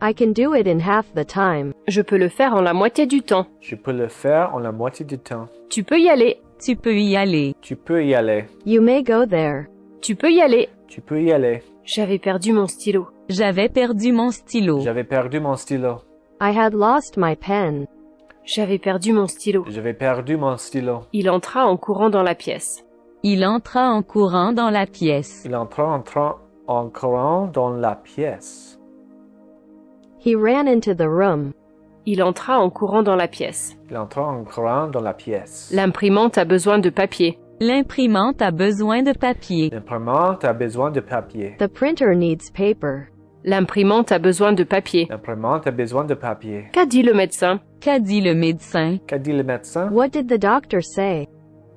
I can do it in half the time. Je peux le faire en la moitié du temps. Je peux le faire en la moitié du temps. Tu peux y aller. Tu peux y aller. Tu peux y aller. You may go there. Tu peux y aller. Tu peux y aller. J'avais perdu mon stylo. J'avais perdu mon stylo. J'avais perdu mon stylo. I had lost my pen. J'avais perdu mon stylo. J'avais perdu mon stylo. Il entra en courant dans la pièce. Il entra en courant dans la pièce. Il entra en courant dans la pièce. He ran into the room. Il entra en courant dans la pièce. Il entra en courant dans la pièce. L'imprimante a besoin de papier. L'imprimante a besoin de papier. L'imprimante a besoin de papier. The printer needs paper. L'imprimante a besoin de papier. L'imprimante a besoin de papier. Qu'a dit le médecin? Qu'a dit le médecin? Qu'a dit le médecin? What did the doctor say?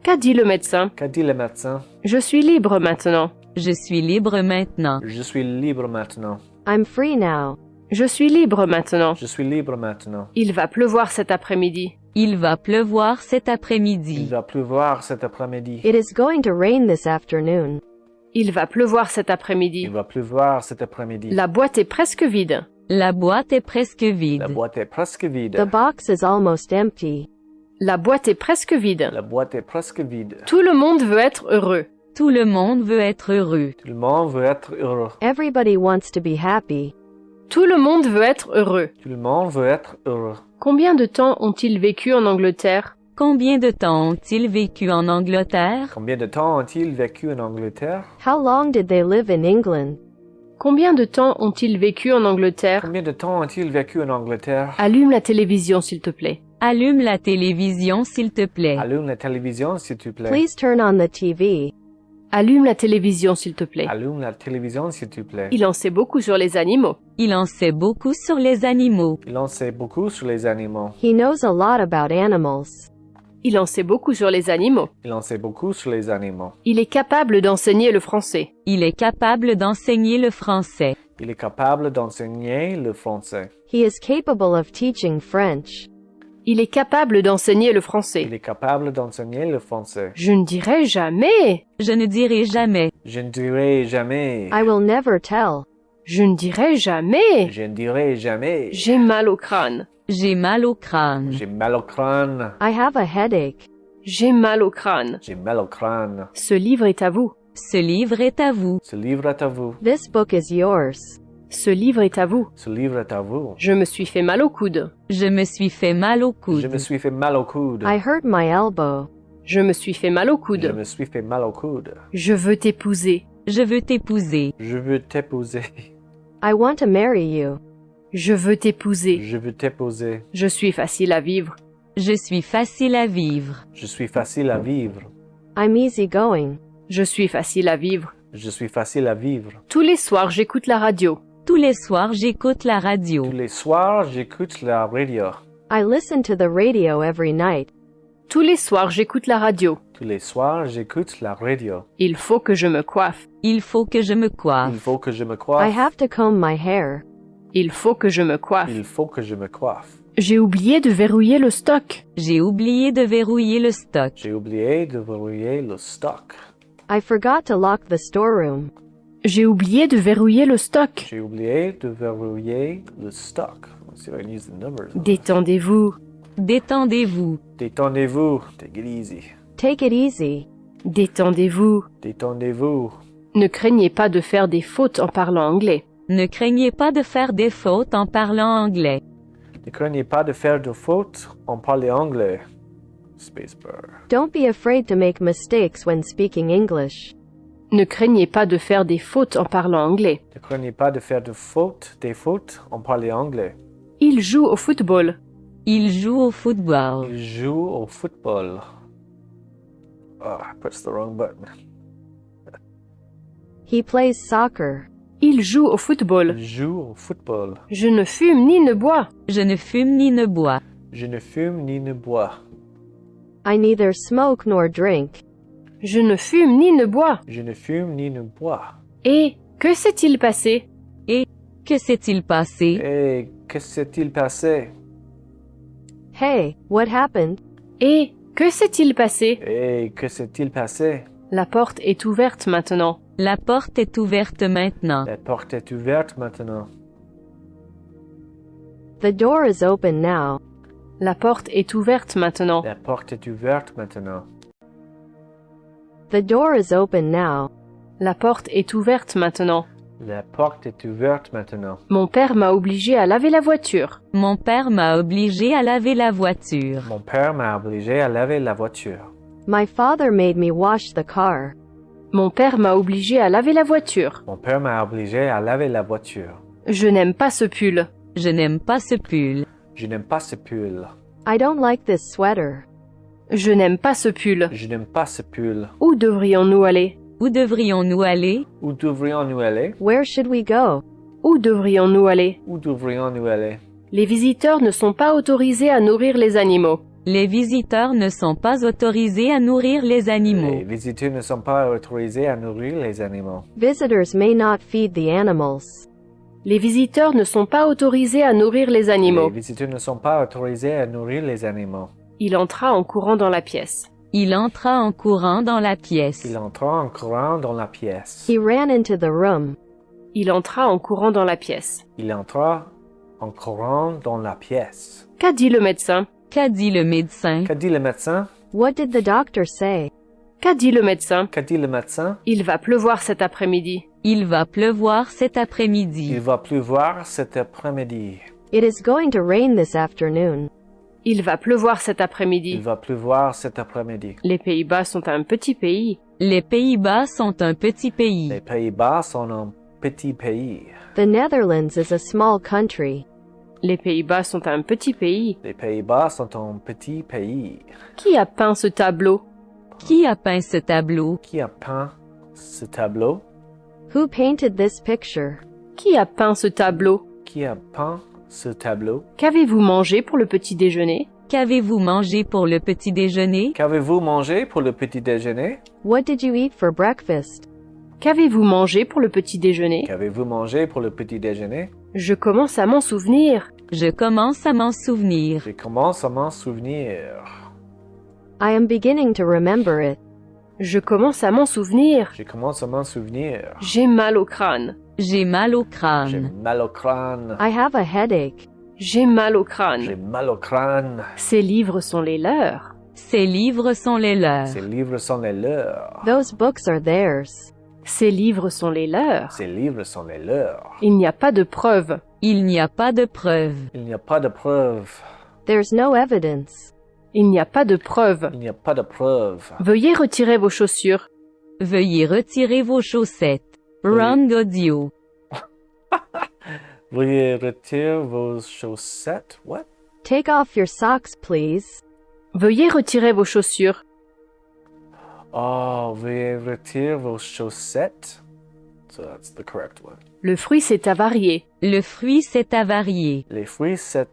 Qu'a dit le médecin? Qu'a dit le médecin? Je suis libre maintenant. Je suis libre maintenant. Je suis libre maintenant. I'm free now. Je suis libre maintenant. Je suis libre maintenant. Il va pleuvoir cet après-midi. Il va pleuvoir cet Il après-midi. va pleuvoir cet après-midi. It is going to rain this afternoon. Il va pleuvoir cet Il après-midi. va pleuvoir cet après-midi. La boîte est presque vide. La boîte est presque vide. La boîte est presque vide. The box is almost empty. La boîte est presque vide. La boîte est presque vide. Tout le monde veut être heureux. Tout le monde veut être heureux. Tout le monde veut être heureux. Everybody wants to be happy. Tout le monde veut être heureux. Tout le monde veut être heureux. Combien de temps ont-ils vécu en Angleterre? Combien de temps ont-ils vécu en Angleterre? Combien de temps ont-ils vécu en Angleterre? How long did they live in England? Combien de temps ont-ils vécu en Angleterre? Combien de temps ont-ils vécu en Angleterre? Allume la télévision, s'il te plaît. Allume la télévision, s'il te plaît. Allume la télévision, s'il te plaît. Please turn on the TV. Allume la télévision, s'il te plaît. Allume la télévision, s'il te plaît. Il en sait beaucoup sur les animaux. Il en sait beaucoup sur les animaux. Il en sait beaucoup sur les animaux. He knows a lot about animals. Il en sait beaucoup sur les animaux. Il en sait beaucoup sur les animaux. Il est capable d'enseigner le français. Il est capable d'enseigner le français. Il est capable d'enseigner le français. He is capable of teaching French. Il est capable d'enseigner le français. Il est capable d'enseigner le français. Je ne dirai jamais. Je ne dirai jamais. Je ne dirai jamais. I will never tell. Je ne dirai jamais. Je ne dirai jamais. J'ai mal au crâne. J'ai mal au crâne. J'ai mal au crâne. I have a headache. J'ai mal au crâne. J'ai mal au crâne. Ce livre est à vous. Ce livre est à vous. Ce livre est à vous. This book is yours. Ce livre est à vous. Ce livre est à vous. Je me suis fait mal au coude. Je me suis fait mal au coude. Je me suis fait mal au coude. I hurt my elbow. Je me suis fait mal au Je coude. me suis fait mal au coude. Je veux t'épouser. Je veux t'épouser. Je veux t'épouser. I want to marry you. Je veux t'épouser. Je veux t'épouser. Je suis facile à vivre. Je suis facile à vivre. Je suis facile à vivre. I'm easygoing. Je suis facile à vivre. Je suis facile à vivre. Tous les soirs, j'écoute la radio. Tous les soirs, j'écoute la radio. Tous les soirs, j'écoute la radio. I listen to the radio every night. Tous les soirs, j'écoute la radio. Tous les soirs, j'écoute la radio. Il faut que je me coiffe. Il faut que je me Il coiffe. faut que je me I coiffe. have to comb my hair. Il faut que je me coiffe. Il faut que je me coiffe. J'ai oublié de verrouiller le stock. J'ai oublié de verrouiller le stock. J'ai oublié de verrouiller le stock. I forgot to lock the storeroom. J'ai oublié de verrouiller le stock. J'ai oublié de verrouiller le stock. Let's see if I can use the numbers. Détendez-vous. Détendez-vous. Détendez-vous. Take it easy. Take it easy. Détendez-vous. Détendez-vous. Ne craignez pas de faire des fautes en parlant anglais. Ne craignez pas de faire des fautes en parlant anglais. Ne craignez pas de faire de fautes en parlant anglais. Spacebar. Don't be afraid to make mistakes when speaking English. Ne craignez pas de faire des fautes en parlant anglais. Ne craignez pas de faire des fautes en parlant anglais. Il joue au football. Il joue au football. Il joue au football. Oh, I pressed the wrong button. He plays soccer. Il joue au football. Il joue au football. Je ne fume ni ne bois. Je ne fume ni ne bois. Je ne fume ni ne bois. I neither smoke nor drink. Je ne fume ni ne bois. Je ne fume ni ne bois. Et que s'est-il passé? Que s'est-il passé? Et que s'est-il passé? Hey, what happened? Et que s'est-il passé? Et que s'est-il passé? La porte est ouverte maintenant. La porte est ouverte maintenant. La porte est ouverte maintenant. The door is open now. La porte est ouverte maintenant. La porte est ouverte maintenant. The door is open now. La porte est ouverte maintenant. La porte est ouverte maintenant. Mon père m'a obligé à laver la voiture. Mon père m'a obligé à laver la voiture. Mon père m'a obligé à laver la voiture. My father made me wash the car. Mon père m'a obligé à laver la voiture. Mon père m'a obligé à laver la voiture. Je n'aime pas ce pull. Je n'aime pas ce pull. Je n'aime pas ce pull. I don't like this sweater. Je n'aime pas ce pull. Je n'aime pas ce pull. Où devrions-nous aller? Où devrions-nous aller? Où devrions-nous aller? Where should we go? Où devrions-nous aller? Où devrions-nous aller? Les visiteurs ne sont pas autorisés à nourrir les animaux. Les visiteurs ne sont pas autorisés à nourrir les animaux. Les visiteurs ne sont pas autorisés à nourrir les animaux. Visitors may not feed the animals. Les visiteurs ne sont pas autorisés à nourrir les Les animaux. visiteurs ne sont pas autorisés à nourrir les animaux. Il entra en courant dans la pièce. Il entra en courant dans la pièce. Il entra en courant dans la pièce. He ran into the room. Il entra en courant dans la pièce. Il entra en courant dans la pièce. Qu'a dit le médecin? Qu'a dit le médecin? Qu'a dit le médecin? What did the doctor say? Qu'a dit le médecin? Qu'a dit le médecin? Il va pleuvoir cet après-midi. Il va pleuvoir cet après-midi. Il va pleuvoir cet après-midi. It is going to rain this afternoon. Il va pleuvoir cet Il après-midi. va pleuvoir cet après-midi. Les Pays-Bas sont un petit pays. Les Pays-Bas sont un petit pays. Les Pays-Bas sont un petit pays. The Netherlands is a small country. Les Pays-Bas sont un petit pays. Les Pays-Bas sont un petit pays. Qui a peint ce tableau? Qui a peint ce tableau? Qui a peint ce tableau? Who painted this picture? Qui a peint ce tableau? Qui a peint ce tableau? Qu'avez-vous mangé pour le petit déjeuner? Qu'avez-vous mangé pour le petit déjeuner? Qu'avez-vous mangé pour le petit déjeuner? What did you eat for breakfast? Qu'avez-vous mangé pour le petit déjeuner? Qu'avez-vous mangé pour le petit déjeuner? Je commence à m'en souvenir. Je commence à m'en souvenir. Je commence à m'en souvenir. I am beginning to remember it. Je commence à m'en souvenir. Je commence à m'en souvenir. J'ai mal au crâne. J'ai mal au J'ai crâne. mal au crâne. I have a headache. J'ai mal au J'ai crâne. mal au crâne. Ces livres sont les leurs. Ces livres sont les leurs. Ces livres sont les leurs. Those books are theirs. Ces livres sont les leurs. Ces livres sont les leurs. Il n'y a pas de preuve. Il n'y a pas de preuve. Il n'y a pas de preuve. There's no evidence. Il n'y a pas de preuve. Il n'y a pas de preuve. Veuillez retirer vos chaussures. Veuillez retirer vos chaussettes. Ron Gaudio. Veuillez retirer vos chaussettes. What? Take off your socks, please. Veuillez retirer vos chaussures. Oh, veuillez retirer vos chaussettes. So that's the correct one. Le fruit s'est avarié. Le fruit s'est avarié. Les fruits s'est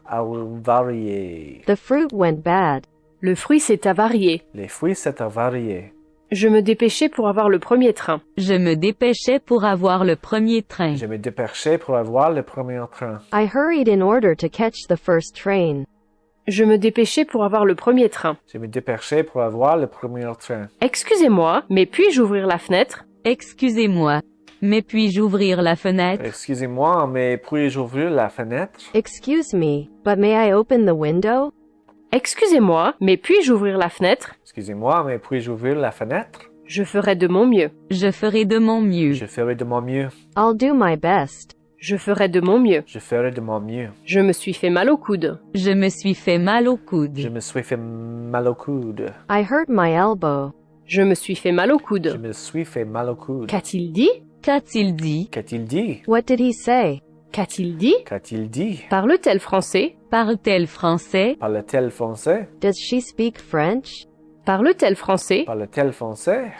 avarié. The fruit went bad. Le fruit s'est avarié. Les fruits s'est avarié. Je me dépêchais pour avoir le premier train. Je me dépêchais pour avoir le premier train. Je me dépêchais pour avoir le premier train. I hurried in order to catch the first train. Je me dépêchais pour avoir le premier train. Je me dépêchais pour avoir le premier train. Excusez-moi, mais puis-je ouvrir la fenêtre? Excusez-moi, mais puis-je ouvrir la fenêtre? Excusez-moi, mais puis-je ouvrir la fenêtre? Excuse me, but may I open the window? Excusez-moi, mais puis-je ouvrir la fenêtre? Excusez-moi, mais puis-je ouvrir la fenêtre? Je ferai de mon mieux. Je ferai de mon mieux. Je ferai de mon mieux. I'll do my best. Je ferai de mon mieux. Je ferai de mon mieux. Je me suis fait mal au coude. Je me suis fait mal au coude. Je me suis fait mal au coude. I hurt my elbow. Je me suis fait mal au Je coude. me suis fait mal au coude. Qu'a-t-il dit? Qu'a-t-il dit? Qu'a-t-il dit? What did he say? Qu'a-t-il dit? Qu'a-t-il dit? Parle-t-elle français? Parle-t-elle français? Parle-t-elle français? Does she speak French? Parle-t-elle français? Parle-t-elle français?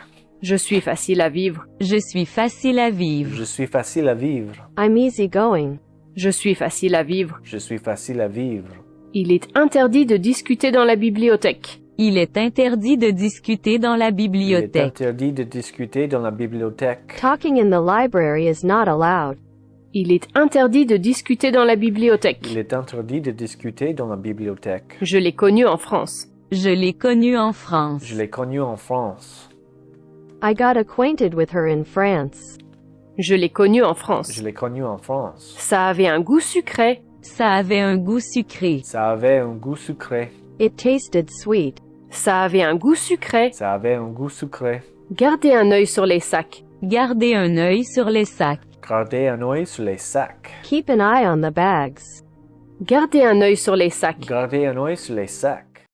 Je suis facile à vivre. Je suis facile à vivre. Je suis facile à vivre. I'm easygoing. Je suis facile à vivre. Je suis facile à vivre. Il est interdit de discuter dans la bibliothèque. Il est interdit de discuter dans la Il est bibliothèque. interdit de discuter dans la bibliothèque. Talking in the library is not allowed. Il est interdit de discuter dans la bibliothèque. Il est interdit de discuter dans la bibliothèque. Je l'ai connu en France. Je l'ai connu en France. Je l'ai connu en France. I got acquainted with her in France. Je l'ai connu en France. Je l'ai connu en France. Ça avait un goût sucré. Ça avait un goût sucré. Ça avait un goût sucré. It tasted sweet. Ça avait un goût sucré. Ça avait un goût sucré. Gardez un œil sur les sacs. Gardez un œil sur les sacs. Gardez un œil sur les sacs. Keep an eye on the bags. Gardez un œil sur les sacs. Gardez un œil sur les sacs.